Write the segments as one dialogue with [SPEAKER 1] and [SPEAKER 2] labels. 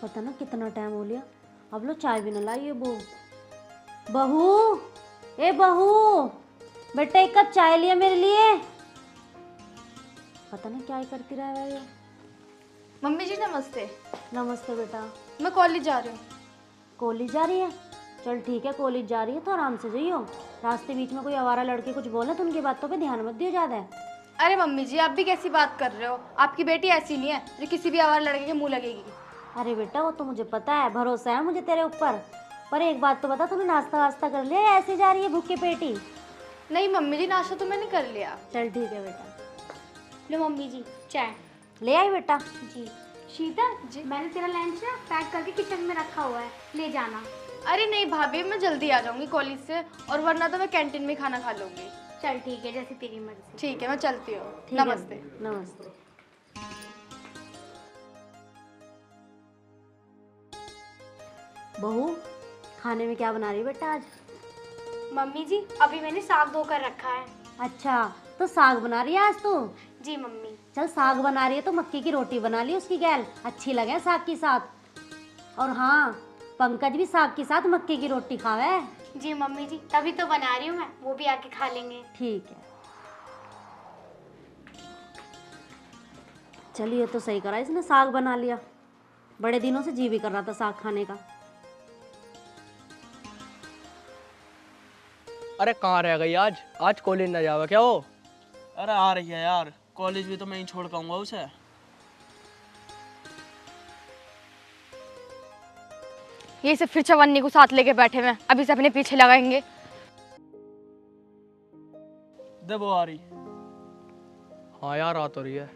[SPEAKER 1] पता ना कितना टाइम हो लिया, अब लो चाय भी न लाई है बहू। ए बहू, बेटा एक कप चाय लिया मेरे लिए। पता नहीं क्या ही करती रहा है ये।
[SPEAKER 2] मम्मी जी नमस्ते।
[SPEAKER 1] नमस्ते बेटा।
[SPEAKER 2] मैं कॉलेज जा रही हूँ।
[SPEAKER 1] कॉलेज जा रही है? चल ठीक है, कॉलेज जा रही है तो आराम से जाइयो। रास्ते बीच में कोई आवारा लड़के कुछ बोले तो उनकी बातों पे ध्यान मत दियो ज़्यादा।
[SPEAKER 2] अरे मम्मी जी आप भी कैसी बात कर रहे हो, आपकी बेटी ऐसी नहीं है जो किसी भी आवारा लड़के के मुंह लगेगी।
[SPEAKER 1] अरे बेटा वो तो मुझे पता है, भरोसा है मुझे तेरे ऊपर। पर एक बात तो बता, तूने नाश्ता वास्ता कर लिया या ऐसे जा रही है भूखे पेटी?
[SPEAKER 2] नहीं मम्मी जी नाश्ता तो मैंने कर लिया।
[SPEAKER 1] चल ठीक है बेटा।
[SPEAKER 3] लो मम्मी जी चाय।
[SPEAKER 1] ले आई बेटा।
[SPEAKER 3] जी शीतल जी, मैंने तेरा लंच ना पैक करके किचन में रखा हुआ है, ले जाना।
[SPEAKER 2] अरे नहीं भाभी, मैं जल्दी आ जाऊंगी कॉलेज से, और वरना तो मैं कैंटीन में खाना खा लूंगी।
[SPEAKER 3] चल ठीक है, जैसे तेरी मर्जी।
[SPEAKER 2] ठीक है मैं चलती हूँ।
[SPEAKER 1] ठीक है,
[SPEAKER 2] नमस्ते।
[SPEAKER 1] नमस्ते। बहू, खाने में क्या बना रही है बेटा आज?
[SPEAKER 3] मम्मी जी अभी मैंने साग धोकर रखा है।
[SPEAKER 1] अच्छा, तो साग बना रही है आज तू?
[SPEAKER 3] जी मम्मी।
[SPEAKER 1] चल साग बना रही है तो मक्की की रोटी बना ली उसकी गैल, अच्छी लगे साग के साथ। और हाँ, पंकज भी साग के साथ मक्की की रोटी खावे।
[SPEAKER 3] जी मम्मी जी तभी तो बना रही हूँ मैं, वो भी आके खा लेंगे।
[SPEAKER 1] ठीक है। चलिए तो सही करा इसने, साग बना लिया। बड़े दिनों से जी भी कर रहा था साग खाने का।
[SPEAKER 4] अरे कहाँ रह गई आज? आज कॉलेज ना जावा क्या हो?
[SPEAKER 5] अरे आ रही है यार, कॉलेज भी तो मैं ही छोड़ के आऊंगा उसे।
[SPEAKER 2] ये से फिर चवन्नी को साथ लेके बैठे हुए, अभी से अपने पीछे लगाएंगे।
[SPEAKER 5] दे वो आ रही।
[SPEAKER 4] हाँ यार आ तो रही है।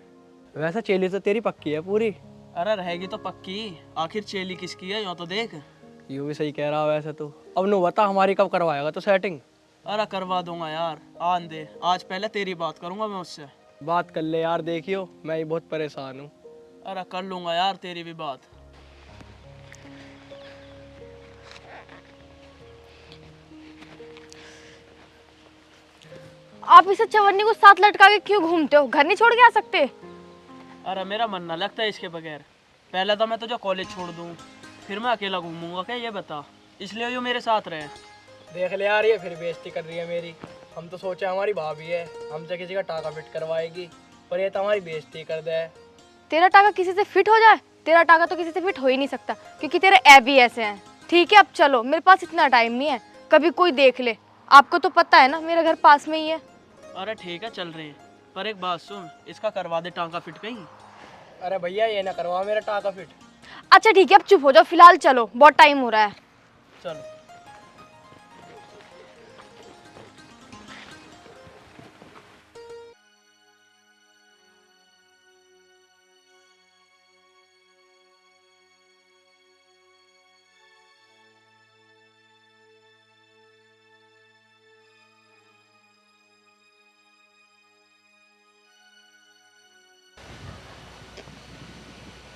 [SPEAKER 4] वैसे चेली तो तेरी पक्की है पूरी।
[SPEAKER 5] अरे रहेगी तो पक्की, आखिर चेली किसकी है, यूं तो देख।
[SPEAKER 4] यूँ भी सही कह रहा वैसे तो। अब नु बता हमारी कब करवाएगा तो सेटिंग?
[SPEAKER 5] अरे करवा दूंगा यार, आन दे। आज पहले तेरी बात करूंगा मैं उससे।
[SPEAKER 4] बात कर ले यार, देखियो मैं ही बहुत परेशान हूँ।
[SPEAKER 5] अरे कर लूंगा यार तेरी भी बात।
[SPEAKER 2] आप इसे चवन्नी को साथ लटका के क्यों घूमते हो? घर नहीं छोड़ के आ सकते?
[SPEAKER 5] अरे मेरा मन ना लगता है इसके बगैर। पहले तो मैं तुझे कॉलेज छोड़ दूं, फिर मैं अकेला घूमूंगा क्या, ये बता। इसलिए जो मेरे साथ रहे।
[SPEAKER 4] देख ले यार, ये फिर बेइज्जती कर रही है मेरी। हम तो सोचे हमारी भाभी है, हमसे किसी का टाका फिट करवाएगी, पर ये तो हमारी बेइज्जती कर दे।
[SPEAKER 2] तेरा टाका किसी से फिट हो जाए? तेरा टाका तो किसी से फिट हो ही नहीं सकता, क्योंकि तेरे ऐब ही ऐसे हैं। ठीक है अब चलो, मेरे पास इतना टाइम नहीं है, कभी कोई देख ले। आपको तो पता है ना मेरा घर पास में ही है।
[SPEAKER 5] अरे ठीक है चल रही है, पर एक बात सुन, इसका करवा दे टांका फिट कहीं।
[SPEAKER 4] अरे भैया ये ना करवा मेरा टाका फिट।
[SPEAKER 2] अच्छा ठीक है अब चुप हो जाओ, फिलहाल चलो, बहुत टाइम हो रहा है।
[SPEAKER 5] चलो।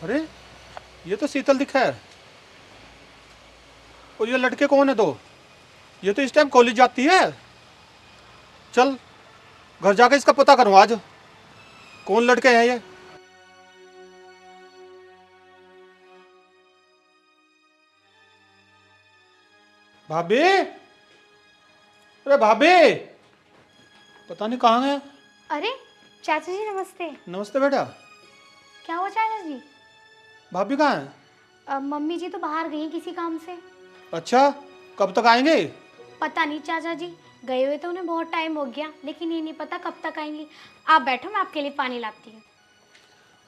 [SPEAKER 6] अरे ये तो शीतल दिखा है। और ये लड़के कौन है? दो ये तो इस टाइम कॉलेज जाती है। चल घर जाकर इसका पता करूँ आज कौन लड़के हैं ये। भाभी, अरे भाभी, पता नहीं कहाँ है।
[SPEAKER 3] अरे चाचा जी नमस्ते।
[SPEAKER 6] नमस्ते बेटा।
[SPEAKER 3] क्या हुआ चाचा जी?
[SPEAKER 6] भाभी कहाँ है?
[SPEAKER 3] मम्मी जी तो बाहर गई हैं किसी काम से।
[SPEAKER 6] अच्छा, कब तक आएंगे?
[SPEAKER 3] पता नहीं चाचा जी, गए हुए तो उन्हें बहुत टाइम हो गया, लेकिन ये नहीं पता कब तक आएंगी। आप बैठो, मैं आपके लिए पानी लाती हूँ।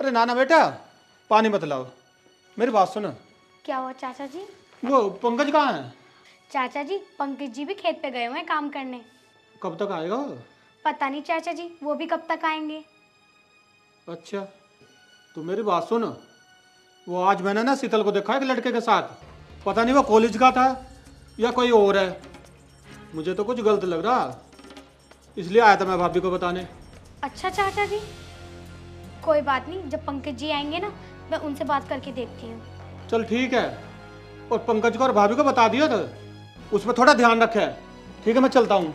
[SPEAKER 6] अरे नाना बेटा, पानी मत लाओ, मेरी बात सुनो।
[SPEAKER 3] क्या हुआ चाचा जी?
[SPEAKER 6] वो पंकज कहाँ है?
[SPEAKER 3] चाचा जी पंकज जी भी खेत पे गए हुए हैं काम करने।
[SPEAKER 6] कब तक आएगा?
[SPEAKER 3] पता नहीं चाचा जी, वो भी कब तक आएंगे।
[SPEAKER 6] अच्छा, तो मेरी बात सुन, वो आज मैंने ना शीतल को देखा एक लड़के के साथ। पता नहीं वो कॉलेज का था या कोई और है, मुझे तो कुछ गलत लग रहा, इसलिए आया था मैं भाभी को बताने।
[SPEAKER 3] अच्छा चाचा जी, कोई बात नहीं, जब पंकज जी आएंगे ना मैं उनसे बात करके देखती हूँ।
[SPEAKER 6] चल ठीक है, और पंकज को और भाभी को बता दिया था, उसमें थोड़ा ध्यान रखे। ठीक है मैं चलता हूँ।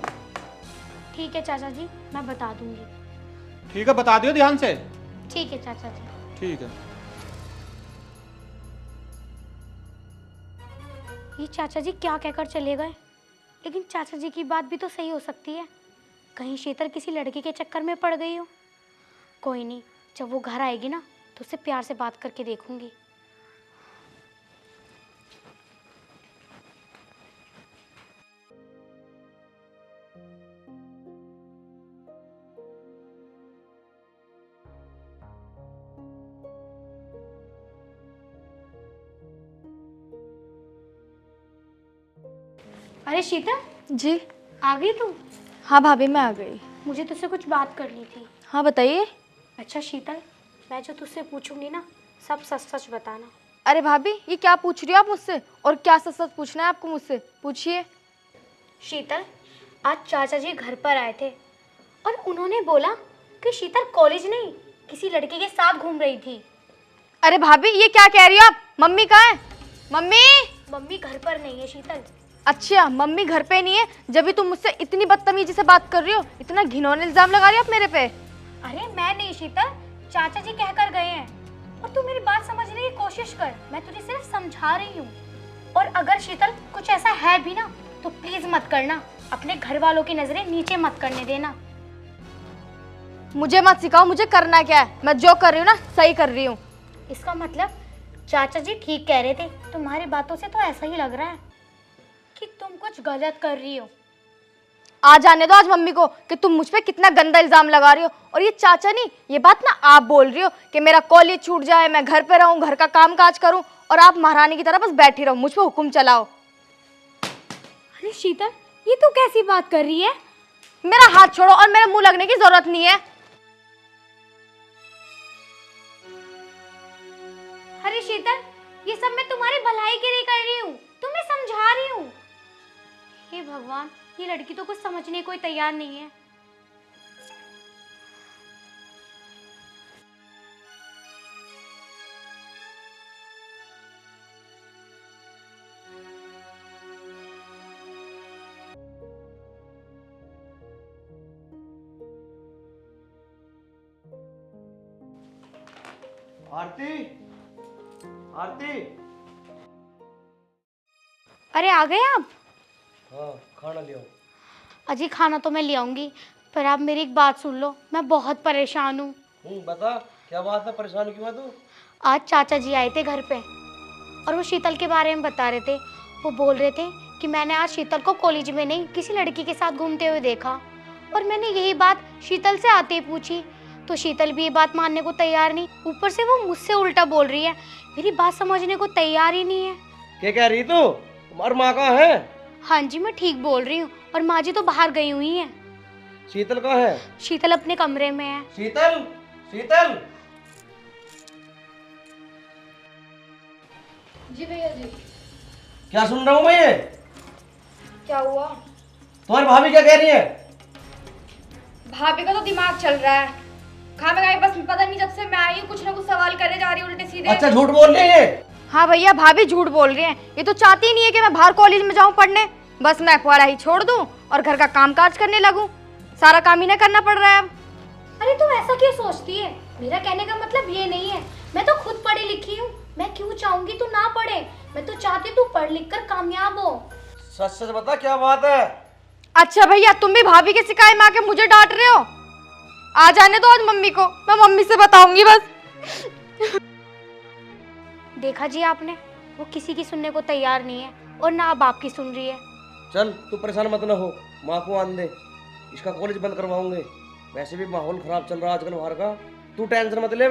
[SPEAKER 3] ठीक है चाचा जी, मैं बता दूंगी।
[SPEAKER 6] ठीक है बता दियो ध्यान से।
[SPEAKER 3] ठीक है चाचा जी।
[SPEAKER 6] ठीक है।
[SPEAKER 3] ये चाचा जी क्या कहकर चले गए? लेकिन चाचा जी की बात भी तो सही हो सकती है। कहीं शीतल किसी लड़के के चक्कर में पड़ गई हो। कोई नहीं, जब वो घर आएगी ना तो उससे प्यार से बात करके देखूंगी। अरे शीतल,
[SPEAKER 2] जी।
[SPEAKER 3] आ गई तू?
[SPEAKER 2] हाँ भाभी, मैं आ गई।
[SPEAKER 3] मुझे तुझसे कुछ बात करनी थी।
[SPEAKER 2] हाँ बताइए।
[SPEAKER 3] अच्छा शीतल, मैं जो तुझसे पूछूंगी ना सब सच सच बताना।
[SPEAKER 2] अरे भाभी, ये क्या पूछ रही हो आप मुझसे? और क्या सच सच पूछना है आपको मुझसे? पूछिए।
[SPEAKER 3] शीतल, आज चाचा जी घर पर आए थे और उन्होंने बोला कि शीतल कॉलेज नहीं किसी लड़के के साथ घूम रही थी।
[SPEAKER 2] अरे भाभी, ये क्या कह रही हो आप? मम्मी कहाँ है? मम्मी!
[SPEAKER 3] मम्मी घर पर नहीं है शीतल।
[SPEAKER 2] अच्छा, मम्मी घर पे नहीं है, जब भी तुम मुझसे इतनी बदतमीजी से बात कर रही हो, इतना घिनौना इल्जाम लगा रही हो आप मेरे पे।
[SPEAKER 3] अरे मैं नहीं शीतल, चाचा जी कह कर गए हैं। और तू मेरी बात समझने की कोशिश कर, मैं तुझे सिर्फ समझा रही हूँ। और अगर शीतल कुछ ऐसा है भी ना तो प्लीज मत करना, अपने घर वालों की नजरें नीचे मत करने देना।
[SPEAKER 2] मुझे मत सिखाओ मुझे करना क्या है। मैं जो कर रही हूँ ना सही कर रही हूँ।
[SPEAKER 3] इसका मतलब चाचा जी ठीक कह रहे थे। तुम्हारी बातों से तो ऐसा ही लग रहा है कि तुम कुछ गलत कर रही हो।
[SPEAKER 2] आ जाने दो आज मम्मी को कि तुम मुझ पे कितना गंदा इल्जाम लगा रही हो। और ये चाचा नहीं, ये बात ना आप बोल रही हो कि मेरा कॉलेज छूट जाए, मैं घर पे रहूं, घर का काम काज करूं और आप महारानी की तरह बस बैठी रहो, मुझ पे हुक्म चलाओ।
[SPEAKER 3] अरे शीतल, ये तू कैसी बात कर रही है?
[SPEAKER 2] मेरा हाथ छोड़ो और मेरे मुंह लगने की जरूरत नहीं है।
[SPEAKER 3] अरे शीतल, ये सब मैं तुम्हारी भलाई के लिए कर रही हूँ, तुम्हें समझा रही हूँ। हे भगवान, ये लड़की तो कुछ समझने को ही तैयार नहीं है।
[SPEAKER 4] आरती, आरती।
[SPEAKER 3] अरे आ गए आप?
[SPEAKER 4] हाँ, खाना ले आओ।
[SPEAKER 3] अजी खाना तो मैं ले आऊंगी, पर आप मेरी एक बात सुन लो, मैं बहुत परेशान हूँ।
[SPEAKER 4] बता, क्या बात है? परेशान क्यों है तू?
[SPEAKER 3] आज चाचा जी आए थे घर पे और वो शीतल के बारे में बता रहे थे। वो बोल रहे थे कि मैंने आज शीतल को कॉलेज में नहीं किसी लड़की के साथ घूमते हुए देखा। और मैंने यही बात शीतल से आते ही पूछी तो शीतल भी ये बात मानने को तैयार नहीं, ऊपर से वो मुझसे उल्टा बोल रही है, मेरी बात समझने को तैयार ही नहीं है।
[SPEAKER 4] क्या कह रही तू? तुम्हारी माँ कहाँ है?
[SPEAKER 3] हाँ जी, मैं ठीक बोल रही हूँ, और माँ जी तो बाहर गई हुई हैं।
[SPEAKER 4] शीतल कहाँ है?
[SPEAKER 3] शीतल अपने कमरे में है।
[SPEAKER 4] शीतल, शीतल।
[SPEAKER 2] जी भैया जी।
[SPEAKER 4] क्या सुन रहा हूँ मैं ये?
[SPEAKER 2] क्या हुआ?
[SPEAKER 4] तुम्हारी भाभी क्या कह रही है?
[SPEAKER 2] भाभी का तो दिमाग चल रहा है, खाना खाए बस पता नहीं जब से मैं आई हूँ कुछ ना कुछ सवाल करे जा रही है उल्टे सीधे।
[SPEAKER 4] अच्छा, झूठ बोल रही है ये?
[SPEAKER 2] हाँ भैया, भाभी झूठ बोल रही हैं। ये तो चाहती ही नहीं है कि मैं बाहर कॉलेज में जाऊँ पढ़ने, बस मैं पढ़ाई छोड़ दूँ और घर का काम काज करने लगूँ। सारा काम इन्हें करना पड़ रहा है अब।
[SPEAKER 3] अरे तुम ऐसा क्यों सोचती है? मेरा कहने का मतलब ये नहीं है, मैं तो खुद पढ़ी लिखी हूँ, मैं क्यों चाहूंगी तू ना पढ़े? मैं तो चाहती तू पढ़ लिख कर कामयाब हो।
[SPEAKER 4] सच सच बता, क्या बात है?
[SPEAKER 2] अच्छा भैया, तुम भी भाभी के सिखाए माँ के मुझे डांट रहे हो? आ जाने दो आज मम्मी को, मैं मम्मी से बताऊंगी बस।
[SPEAKER 3] देखा जी आपने, वो किसी की सुनने को तैयार नहीं है और ना अब आपकी सुन रही है।
[SPEAKER 4] चल तू परेशान मत ना हो, माँ को आन दे, इसका कॉलेज बंद करवाऊंगे। वैसे भी माहौल खराब चल रहा है आजकल बाहर का, तू टेंशन मत ले।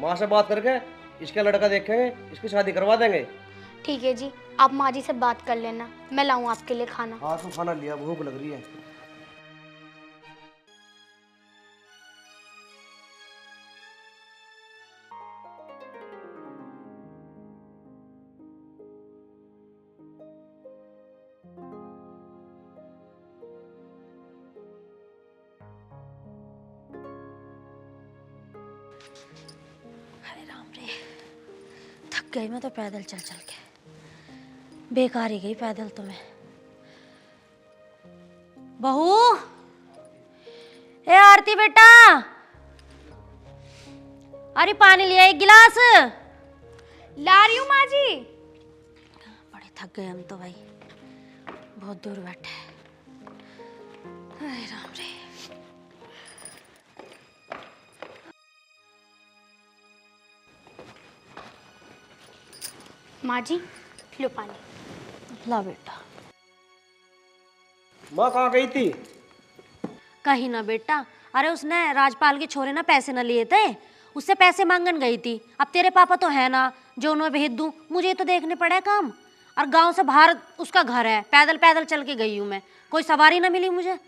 [SPEAKER 4] माँ से बात करके इसका लड़का देखेंगे, इसकी शादी करवा देंगे।
[SPEAKER 3] ठीक है जी, आप माँ जी से बात कर लेना, मैं लाऊं आपके लिए खाना।
[SPEAKER 4] हाँ, तू खाना लिया, भूख लग रही है।
[SPEAKER 1] थक गई मैं तो पैदल चल चल के, बेकार ही गई पैदल तो मैं। बहू, ए आरती बेटा, अरे पानी लिया एक गिलास।
[SPEAKER 2] ला रही हूँ माँ जी।
[SPEAKER 1] बड़े थक गए हम तो भाई, बहुत दूर बैठे हैं। हाय राम रे।
[SPEAKER 3] माँ जी, लो पानी।
[SPEAKER 1] ला बेटा।
[SPEAKER 4] माँ कहाँ गई थी?
[SPEAKER 1] कहीं ना बेटा, अरे उसने राजपाल के छोरे ना पैसे न लिए थे, उससे पैसे मांगन गई थी। अब तेरे पापा तो है ना जो उन्हें भेज दूं, मुझे तो देखने पड़े काम। और गांव से बाहर उसका घर है, पैदल पैदल चल के गई हूँ मैं, कोई सवारी ना मिली मुझे,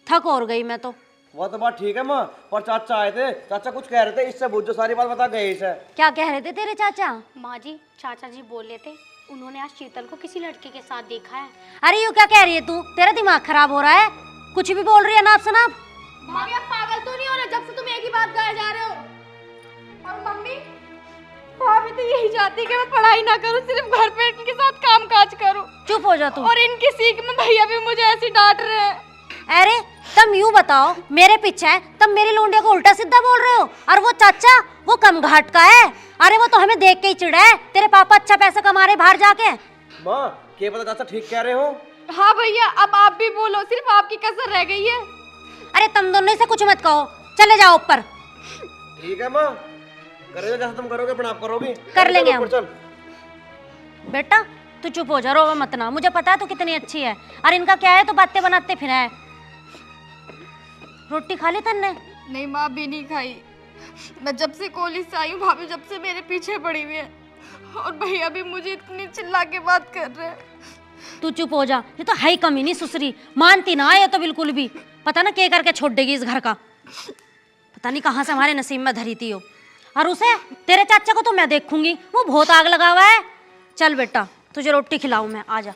[SPEAKER 1] थक और गई मैं तो।
[SPEAKER 4] वो तो बात ठीक है माँ, पर चाचा आए थे, चाचा कुछ कह रहे थे, इससे पूछो, सारी बात बता गए इसे।
[SPEAKER 1] क्या कह रहे थे तेरे चाचा?
[SPEAKER 3] माँ जी, चाचा जी बोले थे उन्होंने आज शीतल को किसी लड़के के साथ देखा है।
[SPEAKER 1] अरे यू क्या कह रही है तू? तेरा दिमाग खराब हो रहा है, कुछ भी बोल रही है नाप शनाप।
[SPEAKER 2] भाभी आप पागल तो नहीं हो रहे? जब से तुम एक ही बात गाए जा रहे हो। और मम्मी, भाभी तो यही चाहती है कि मैं पढ़ाई ना करूं, सिर्फ घर पे इनके साथ काम काज करूं।
[SPEAKER 1] चुप हो जा तू।
[SPEAKER 2] और इनकी सीख में भैया भी मुझे ऐसे डांट रहे हैं।
[SPEAKER 1] अरे तुम यूं बताओ, मेरे पीछे है, तुम मेरी लोंडिया को उल्टा सीधा बोल रहे हो। और वो चाचा, वो कम घाट का है, अरे वो तो हमें देख के ही चिढ़ा है। तेरे पापा अच्छा पैसा कमा रहे बाहर जाके।
[SPEAKER 4] माँ क्या पता चाचा ठीक कह रहे हो?
[SPEAKER 2] हाँ भैया, अब आप भी बोलो, सिर्फ आपकी कसर रह गई है।
[SPEAKER 1] अरे तुम दोनों से कुछ मत कहो, चले जाओ ऊपर।
[SPEAKER 4] ठीक है माँ, करेगा जैसा तुम करोगे अपना आप करोगे,
[SPEAKER 1] कर लेंगे हम।
[SPEAKER 4] चल।
[SPEAKER 1] बेटा तू चुप हो जा, रो मत ना, मुझे पता है तू कितनी अच्छी है। और इनका क्या है, तो बातें बनाते फिर है। रोटी खा ली तन्ने?
[SPEAKER 2] नहीं माँ, भी नहीं खाई। मैं जब से कॉलेज से आई हूँ, भाभी जब से मेरे पीछे पड़ी हुई है, और भैया भी मुझे इतनी चिल्ला के बात कर रहे हैं।
[SPEAKER 1] तू चुप हो जा, ये तो है कमी नहीं सुसरी, मानती ना ये तो बिल्कुल भी। पता ना क्या करके छोड़ देगी इस घर का, पता नहीं कहाँ से हमारे नसीब में धरी थी हो। और उसे, तेरे चाचा को तो मैं देखूंगी, वो बहुत आग लगा हुआ है। चल बेटा तुझे रोटी खिलाऊं मैं, आ जा।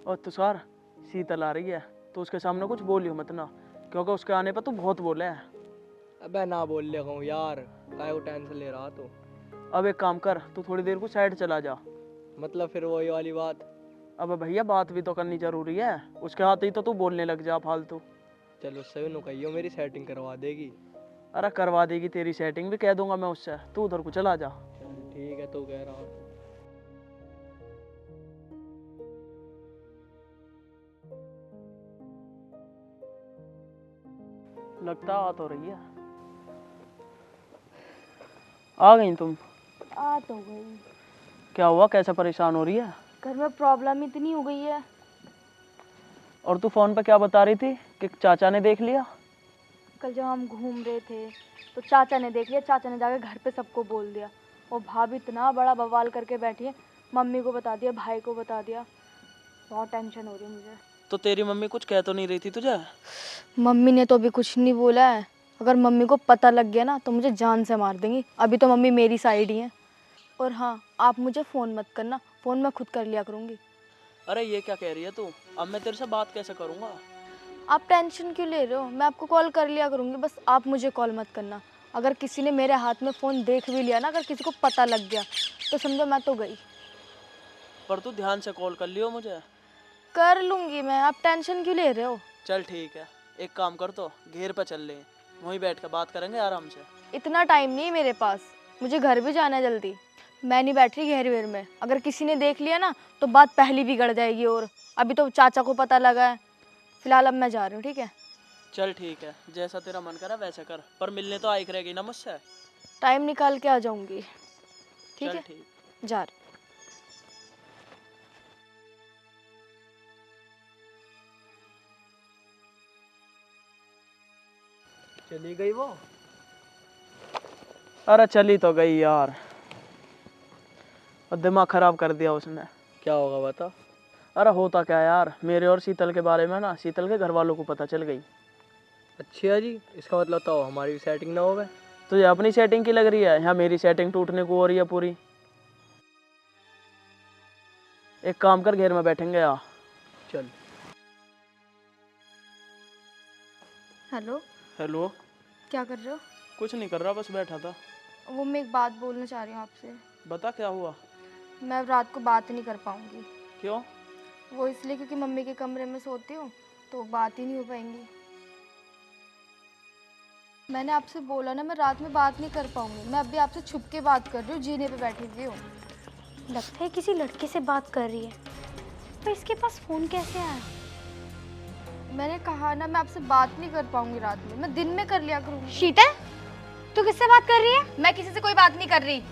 [SPEAKER 5] और तुषार, शीतल आ रही है तो उसके सामने कुछ बोलियो मत ना, क्योंकि उसके आने पर तू बहुत बोले है।
[SPEAKER 7] अबे ना बोल ले कहूँ यार, काहे को टेंशन ले रहा तू?
[SPEAKER 5] अब एक काम कर, तू थोड़ी देर को साइड चला जा।
[SPEAKER 7] मतलब फिर वही वाली बात।
[SPEAKER 5] अब भैया बात भी तो करनी जरूरी है, उसके हाथ ही तो तू बोलने लग जा फालतू।
[SPEAKER 7] चलो सही नु कहियो, मेरी सेटिंग करवा देगी।
[SPEAKER 5] अरे करवा देगी तेरी सेटिंग भी, कह दूंगा मैं उससे, तू उधर को चला जा।
[SPEAKER 7] चल ठीक है, तू कह रहा हूँ।
[SPEAKER 5] लगता आ तो रही है। आ गई तुम?
[SPEAKER 2] आ तो गई।
[SPEAKER 5] क्या हुआ, कैसे परेशान हो रही है?
[SPEAKER 2] घर में प्रॉब्लम इतनी हो गई है।
[SPEAKER 5] और तू फोन पे क्या बता रही थी कि चाचा ने देख लिया?
[SPEAKER 2] कल जब हम घूम रहे थे तो चाचा ने देख लिया, चाचा ने जाकर घर पे सबको बोल दिया, और भाभी इतना बड़ा बवाल करके बैठी है, मम्मी को बता दिया, भाई को बता दिया। बहुत टेंशन हो रही है मुझे।
[SPEAKER 5] तो तेरी मम्मी कुछ कह तो नहीं रही थी तुझे?
[SPEAKER 2] मम्मी ने तो अभी कुछ नहीं बोला है। अगर मम्मी को पता लग गया ना तो मुझे जान से मार देंगी। अभी तो मम्मी मेरी साइड ही है। और हाँ, आप मुझे फ़ोन मत करना, फ़ोन मैं खुद कर लिया करूँगी।
[SPEAKER 5] अरे ये क्या कह रही है तू? अब मैं तेरे से बात कैसे करूँगा?
[SPEAKER 2] आप टेंशन क्यों ले रहे हो? मैं आपको कॉल कर लिया करूँगी, बस आप मुझे कॉल मत करना। अगर किसी ने मेरे हाथ में फ़ोन देख भी लिया ना, अगर किसी को पता लग गया तो समझो मैं तो गई।
[SPEAKER 5] पर तू ध्यान से कॉल कर लियो मुझे।
[SPEAKER 2] कर लूँगी मैं, आप टेंशन क्यों ले रहे हो?
[SPEAKER 5] चल ठीक है, एक काम कर, तो घेर पे चल ले, वहीं बैठ कर बात करेंगे आराम से।
[SPEAKER 2] इतना टाइम नहीं है मेरे पास, मुझे घर भी जाना है जल्दी। मैं नहीं बैठ रही घेर वेर में, अगर किसी ने देख लिया ना तो बात पहली बिगड़ जाएगी। और अभी तो चाचा को पता लगा है। फिलहाल अब मैं जा रही हूँ, ठीक है?
[SPEAKER 5] चल ठीक है, जैसा तेरा मन करा वैसे कर, पर मिलने तो आई करेगी ना मुझसे?
[SPEAKER 2] टाइम निकाल के आ जाऊँगी, ठीक
[SPEAKER 5] चल
[SPEAKER 2] है?
[SPEAKER 5] ठीक।
[SPEAKER 2] जा रही।
[SPEAKER 7] चली गई वो?
[SPEAKER 5] अरे चली तो गई यार, और दिमाग खराब कर दिया उसने।
[SPEAKER 7] क्या होगा बता।
[SPEAKER 5] अरे होता क्या यार, मेरे और शीतल के बारे में ना शीतल के घर वालों को पता चल गई।
[SPEAKER 7] अच्छा जी, इसका मतलब तो हमारी भी सेटिंग ना हो गए।
[SPEAKER 5] तुझे अपनी सेटिंग की लग रही है, यहाँ मेरी सेटिंग टूटने को हो रही है पूरी। एक काम कर, घेर में बैठेंगे यार।
[SPEAKER 7] चल।
[SPEAKER 2] Hello,
[SPEAKER 5] hello.
[SPEAKER 2] क्या कर रहे हो?
[SPEAKER 5] कुछ नहीं कर रहा, बस बैठा था।
[SPEAKER 2] वो मैं एक बात बोलना चाह रही हूँ आपसे।
[SPEAKER 5] बता क्या हुआ?
[SPEAKER 2] मैं अब रात को बात नहीं कर पाऊँगी।
[SPEAKER 5] क्यों?
[SPEAKER 2] वो इसलिए क्योंकि मम्मी के कमरे में सोती हूँ तो बात ही नहीं हो पाएंगी। मैंने आपसे बोला ना मैं रात में बात नहीं कर पाऊंगी। मैं अभी आपसे छुप के बात कर रही हूँ, जीने पे बैठी हुई हूँ।
[SPEAKER 3] लगता है किसी लड़के से बात कर रही है, पर इसके पास फोन कैसे आया?
[SPEAKER 2] मैंने कहा ना मैं आपसे बात नहीं कर पाऊंगी रात में, मैं दिन में कर लिया करूँगी।
[SPEAKER 3] शीतल, तू किससे बात कर रही है?
[SPEAKER 2] मैं किसी से कोई बात नहीं कर रही,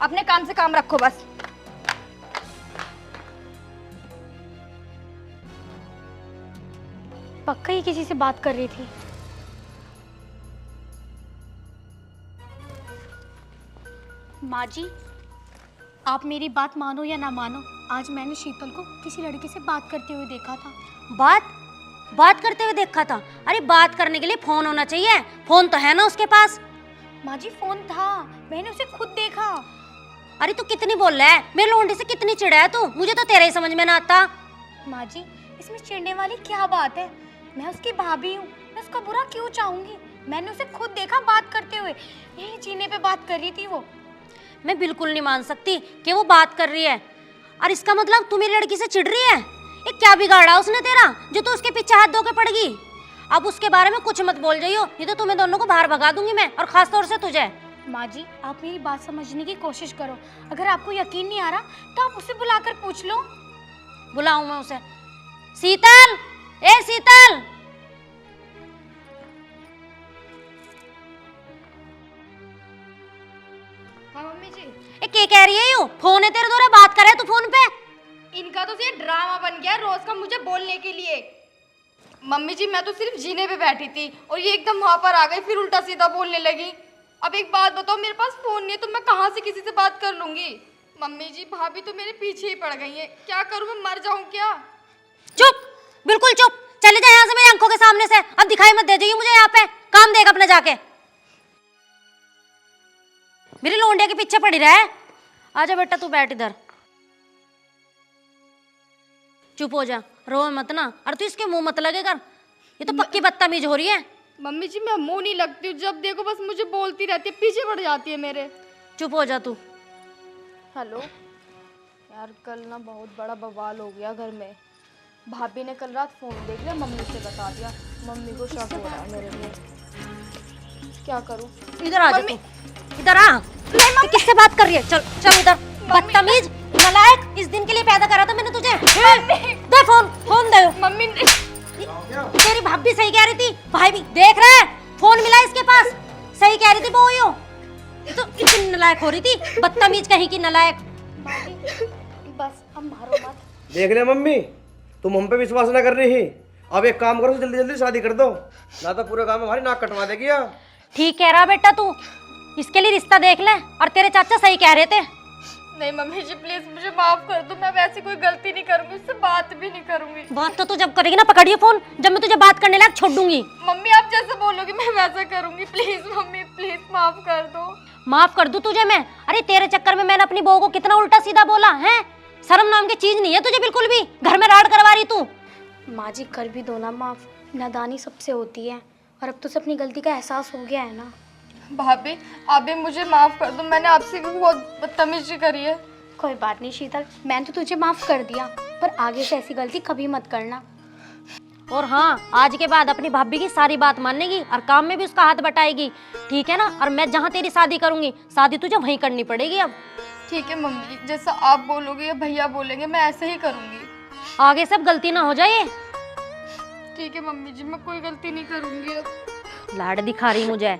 [SPEAKER 2] अपने काम से काम रखो बस।
[SPEAKER 3] पक्का ही किसी से बात कर रही थी। माँ जी, आप मेरी बात मानो या ना मानो, आज मैंने शीतल को किसी लड़के से बात करते हुए देखा था।
[SPEAKER 1] बात करते हुए देखा था? अरे बात करने के लिए फोन होना चाहिए, फोन तो है ना उसके पास।
[SPEAKER 3] माँ जी फोन था, मैंने उसे खुद देखा।
[SPEAKER 1] अरे तू कितनी बोल रहा है, मेरे लोंडे से कितनी चिढ़ा है तू, मुझे तो तेरा ही समझ में ना आता।
[SPEAKER 3] माँ जी इसमें चिढ़ने वाली क्या बात है? मैं उसकी भाभी हूँ, मैं उसका बुरा क्यों चाहूंगी? मैंने उसे खुद देखा बात करते हुए, यही जीने पे बात कर रही थी वो।
[SPEAKER 1] मैं बिल्कुल नहीं मान सकती कि वो बात कर रही है। और इसका मतलब तू मेरी लड़की से चिढ़ रही है? ये क्या बिगाड़ा उसने तेरा जो तू उसके पीछे हाथ धो के पड़ गई? अब उसके बारे में कुछ मत बोल जाइयो, नहीं तो तुम्हें दोनों को बाहर भगा दूंगी मैं, और खास तौर से तुझे।
[SPEAKER 3] माँ जी आप मेरी बात समझने की कोशिश करो, अगर आपको यकीन नहीं आ रहा तो आप उसे बुलाकर पूछ लो।
[SPEAKER 1] बुलाऊं मैं उसे? शीतल, ए शीतल।
[SPEAKER 2] हाँ मम्मी जी।
[SPEAKER 1] ए क्या कह रही है यू? फोन है तेरे द्वारा, बात कर रहा है तू फोन पे।
[SPEAKER 2] इनका तो ये ड्रामा बन गया रोज का मुझे बोलने के लिए। मम्मी जी मैं तो सिर्फ जीने पे बैठी थी और ये एकदम वहां पर आ गई, फिर उल्टा सीधा बोलने लगी। अब एक बात बताओ, मेरे पास फोन नहीं है तो मैं कहाँ से किसी से बात कर लूंगी? मम्मी जी भाभी तो मेरे पीछे ही पड़ गई है, क्या करूँ मैं, मर जाऊँ क्या?
[SPEAKER 1] चुप, बिल्कुल चुप, चले जाए यहाँ से मेरी आंखों के सामने से। अब दिखाई मत दे जाइए मुझे यहाँ पे, काम देख अपने जाके। मेरी लोंडे के पीछे पड़ी रहे। आजा बेटा तू बैठ इधर, चुप हो जा, रो मत ना। और तू इसके मुंह मत लगे कर, ये तो पक्की बदतमीज हो रही है।
[SPEAKER 2] मम्मी जी मैं मुंह नहीं लगती हूँ, जब देखो बस मुझे बोलती रहती है, पीछे पड़ जाती है मेरे।
[SPEAKER 1] चुप हो जा तू।
[SPEAKER 2] हेलो यार, कल ना बहुत बड़ा बवाल हो गया घर में। भाभी ने कल रात फोन देख लिया, मम्मी से बता दिया। मम्मी को शक हो रहा है मेरे लिए, क्या करूं?
[SPEAKER 1] इधर आ जा तू, इधर आ। तू किससे बात कर रही है? चल चल इधर, बदतमीज, नालायक। इस दिन के लिए पैदा करा था मैंने तुझे। दे फोन, फोन दे।
[SPEAKER 2] मम्मी
[SPEAKER 1] तेरी भाभी सही कह रही थी, भाई भी देख रहा है, फोन मिला इसके पास, सही कह रही थी वो। यो तो इतनी नालायक हो रही थी, बदतमीज कहीं की नालायक।
[SPEAKER 3] बस अब मारो मत।
[SPEAKER 4] देख ले मम्मी, तुम हम पे विश्वास ना कर रही ही। अब एक काम करो, जल्दी जल्दी शादी कर दो, ना तो पूरे काम में हमारी नाक कटवा देगी।
[SPEAKER 1] ठीक कह रहा बेटा तू, इसके लिए रिश्ता देख ले। और तेरे चाचा सही कह रहे थे।
[SPEAKER 2] नहीं मम्मी जी प्लीज मुझे माफ कर दो, मैं वैसे कोई गलती नहीं करूंगी, उससे बात भी नहीं करूंगी।
[SPEAKER 1] बात तो तू जब करेगी ना, पकड़िए फोन, जब मैं तुझे बात करने लायक छोड़ दूंगी।
[SPEAKER 2] मम्मी आप जैसे बोलोगी मैं वैसा करूंगी, प्लीज मम्मी प्लीज माफ कर दो।
[SPEAKER 1] माफ कर दूं तुझे मैं? अरे तेरे चक्कर में मैंने अपनी बहू को कितना उल्टा सीधा बोला है। शर्म नाम की चीज नहीं है तुझे बिल्कुल भी, घर में राड़ करवा रही तू।
[SPEAKER 3] माँ जी कर भी दो ना माफ, नादानी सबसे होती है, और अब तो से अपनी गलती का एहसास हो गया है ना।
[SPEAKER 2] भाभी आप भी मुझे माफ कर दो, मैंने आपसे भी बहुत बदतमीजी करी है।
[SPEAKER 3] कोई बात नहीं शीतल, मैंने तो तुझे माफ कर दिया, पर आगे से ऐसी गलती कभी मत करना।
[SPEAKER 1] और हाँ, आज के बाद अपनी भाभी की सारी बात मानेगी और काम में भी उसका हाथ बटाएगी, ठीक है ना? और मैं जहाँ तेरी शादी करूंगी, शादी तुझे वहीं करनी पड़ेगी। अब
[SPEAKER 2] ठीक है मम्मी जी, जैसा आप बोलोगे या भैया बोलेंगे मैं ऐसे ही करूंगी।
[SPEAKER 1] आगे सब गलती ना हो जाए।
[SPEAKER 2] ठीक है मम्मी जी, मैं कोई गलती नहीं करूंगी अब।
[SPEAKER 1] लाड दिखा रही मुझे।